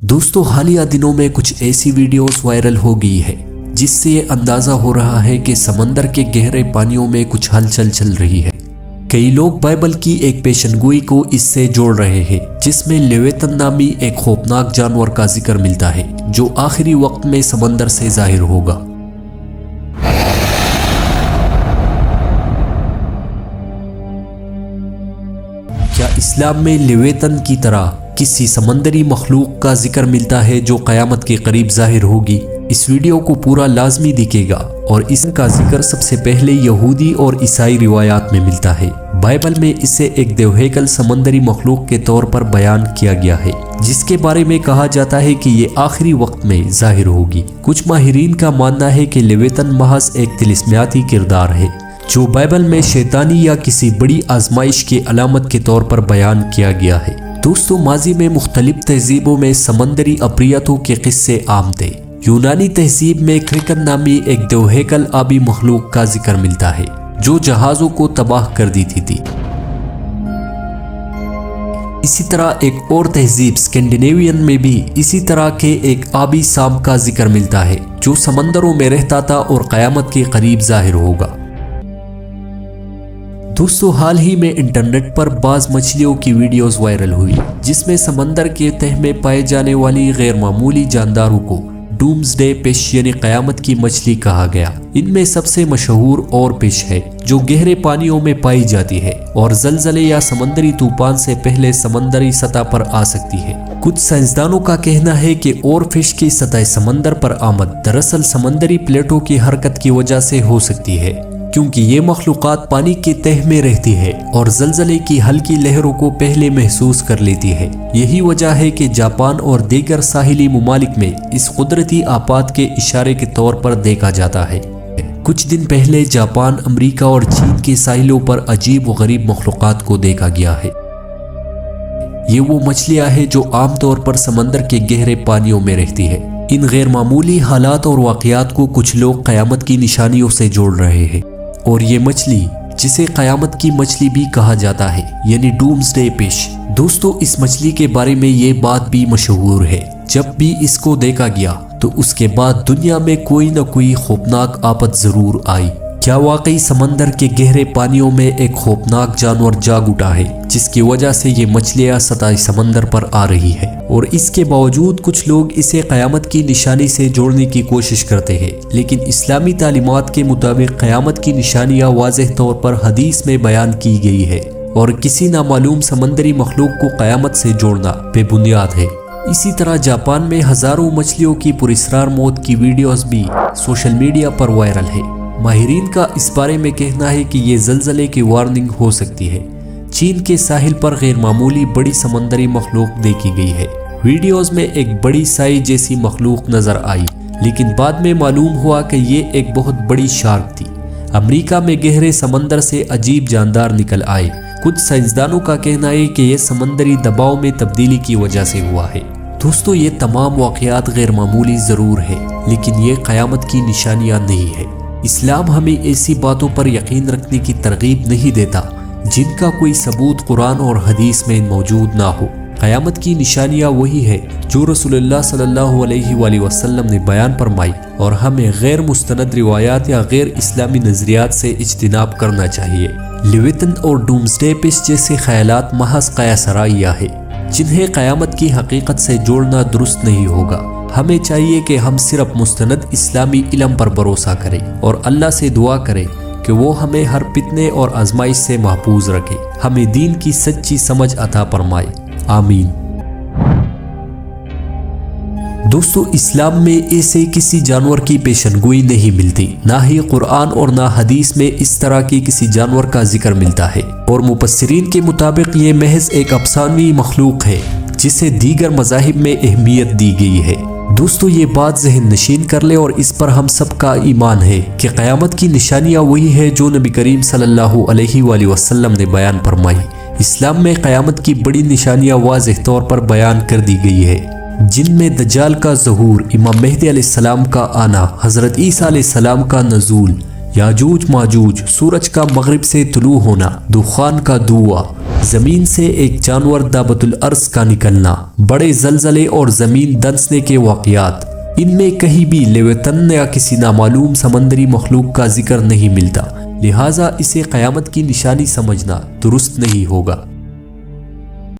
دوستو حالیہ دنوں میں کچھ ایسی ویڈیوز وائرل ہو گئی ہے جس سے یہ اندازہ ہو رہا ہے کہ سمندر کے گہرے پانیوں میں کچھ ہلچل چل رہی ہے۔ کئی لوگ بائبل کی ایک پیشن گوئی کو اس سے جوڑ رہے ہیں جس میں لیویتن نامی ایک خوفناک جانور کا ذکر ملتا ہے جو آخری وقت میں سمندر سے ظاہر ہوگا۔ کیا اسلام میں لیویتن کی طرح کسی سمندری مخلوق کا ذکر ملتا ہے جو قیامت کے قریب ظاہر ہوگی؟ اس ویڈیو کو پورا لازمی دیکھے گا اور اس کا ذکر سب سے پہلے یہودی اور عیسائی روایات میں ملتا ہے۔ بائبل میں اسے ایک دیوہیکل سمندری مخلوق کے طور پر بیان کیا گیا ہے جس کے بارے میں کہا جاتا ہے کہ یہ آخری وقت میں ظاہر ہوگی۔ کچھ ماہرین کا ماننا ہے کہ لیویتن محض ایک طلسمیاتی کردار ہے جو بائبل میں شیطانی یا کسی بڑی آزمائش کی علامت کے طور پر بیان کیا گیا ہے۔ دوستو ماضی میں مختلف تہذیبوں میں سمندری اپریتوں کے قصے عام تھے۔ یونانی تہذیب میں کرکن نامی ایک دیوہیکل آبی مخلوق کا ذکر ملتا ہے جو جہازوں کو تباہ کر دیتی تھی۔ اسی طرح ایک اور تہذیب اسکینڈینیوین میں بھی اسی طرح کے ایک آبی سانپ کا ذکر ملتا ہے جو سمندروں میں رہتا تھا اور قیامت کے قریب ظاہر ہوگا۔ دوستو حال ہی میں انٹرنیٹ پر بعض مچھلیوں کی ویڈیوز وائرل ہوئی جس میں سمندر کے تہہ میں پائے جانے والی غیر معمولی جانداروں کو ڈومز ڈے فش یعنی قیامت کی مچھلی کہا گیا۔ ان میں سب سے مشہور اور فش ہے جو گہرے پانیوں میں پائی جاتی ہے اور زلزلے یا سمندری طوفان سے پہلے سمندری سطح پر آ سکتی ہے۔ کچھ سائنسدانوں کا کہنا ہے کہ اور فش کی سطح سمندر پر آمد دراصل سمندری پلیٹوں کی حرکت کی وجہ سے ہو سکتی ہے کیونکہ یہ مخلوقات پانی کے تہہ میں رہتی ہے اور زلزلے کی ہلکی لہروں کو پہلے محسوس کر لیتی ہے۔ یہی وجہ ہے کہ جاپان اور دیگر ساحلی ممالک میں اس قدرتی آفات کے اشارے کے طور پر دیکھا جاتا ہے۔ کچھ دن پہلے جاپان، امریکہ اور چین کے ساحلوں پر عجیب و غریب مخلوقات کو دیکھا گیا ہے۔ یہ وہ مچھلیاں ہیں جو عام طور پر سمندر کے گہرے پانیوں میں رہتی ہے۔ ان غیر معمولی حالات اور واقعات کو کچھ لوگ قیامت کی نشانیوں سے جوڑ رہے ہیں اور یہ مچھلی جسے قیامت کی مچھلی بھی کہا جاتا ہے یعنی ڈومز ڈے فش۔ دوستو اس مچھلی کے بارے میں یہ بات بھی مشہور ہے جب بھی اس کو دیکھا گیا تو اس کے بعد دنیا میں کوئی نہ کوئی خوفناک آفت ضرور آئی۔ کیا واقعی سمندر کے گہرے پانیوں میں ایک خوفناک جانور جاگ اٹھا ہے جس کی وجہ سے یہ مچھلیاں سطح سمندر پر آ رہی ہے اور اس کے باوجود کچھ لوگ اسے قیامت کی نشانی سے جوڑنے کی کوشش کرتے ہیں، لیکن اسلامی تعلیمات کے مطابق قیامت کی نشانیاں واضح طور پر حدیث میں بیان کی گئی ہے اور کسی نامعلوم سمندری مخلوق کو قیامت سے جوڑنا بے بنیاد ہے۔ اسی طرح جاپان میں ہزاروں مچھلیوں کی پراسرار موت کی ویڈیوز بھی سوشل میڈیا پر وائرل ہے۔ ماہرین کا اس بارے میں کہنا ہے کہ یہ زلزلے کی وارننگ ہو سکتی ہے۔ چین کے ساحل پر غیر معمولی بڑی سمندری مخلوق دیکھی گئی ہے۔ ویڈیوز میں ایک بڑی سائی جیسی مخلوق نظر آئی لیکن بعد میں معلوم ہوا کہ یہ ایک بہت بڑی شارک تھی۔ امریکہ میں گہرے سمندر سے عجیب جاندار نکل آئے۔ کچھ سائنسدانوں کا کہنا ہے کہ یہ سمندری دباؤ میں تبدیلی کی وجہ سے ہوا ہے۔ دوستو یہ تمام واقعات غیر معمولی ضرور ہے لیکن یہ قیامت کی نشانیاں نہیں ہے۔ اسلام ہمیں ایسی باتوں پر یقین رکھنے کی ترغیب نہیں دیتا جن کا کوئی ثبوت قرآن اور حدیث میں موجود نہ ہو۔ قیامت کی نشانیاں وہی ہے جو رسول اللہ صلی اللہ علیہ وآلہ وسلم نے بیان فرمائی اور ہمیں غیر مستند روایات یا غیر اسلامی نظریات سے اجتناب کرنا چاہیے۔ لیویتن اور ڈومز ڈے فش جیسے خیالات محض قیاس آرائیہ ہے جنہیں قیامت کی حقیقت سے جوڑنا درست نہیں ہوگا۔ ہمیں چاہیے کہ ہم صرف مستند اسلامی علم پر بھروسہ کریں اور اللہ سے دعا کریں کہ وہ ہمیں ہر فتنے اور آزمائش سے محفوظ رکھے، ہمیں دین کی سچی سمجھ عطا فرمائے، آمین۔ دوستو اسلام میں ایسے کسی جانور کی پیشن گوئی نہیں ملتی، نہ ہی قرآن اور نہ حدیث میں اس طرح کی کسی جانور کا ذکر ملتا ہے اور مفسرین کے مطابق یہ محض ایک افسانوی مخلوق ہے جسے دیگر مذاہب میں اہمیت دی گئی ہے۔ دوستو یہ بات ذہن نشین کر لے اور اس پر ہم سب کا ایمان ہے کہ قیامت کی نشانیاں وہی ہے جو نبی کریم صلی اللہ علیہ وآلہ وسلم نے بیان فرمائی۔ اسلام میں قیامت کی بڑی نشانیاں واضح طور پر بیان کر دی گئی ہے جن میں دجال کا ظہور، امام مہدی علیہ السلام کا آنا، حضرت عیسیٰ علیہ السلام کا نزول، یاجوج ماجوج، سورج کا مغرب سے طلوع ہونا، دخان کا دھواں، زمین سے ایک جانور دابت الارض کا نکلنا، بڑے زلزلے اور زمین دنسنے کے واقعات، ان میں کہیں بھی لیویتن یا کسی نامعلوم سمندری مخلوق کا ذکر نہیں ملتا، لہٰذا اسے قیامت کی نشانی سمجھنا درست نہیں ہوگا۔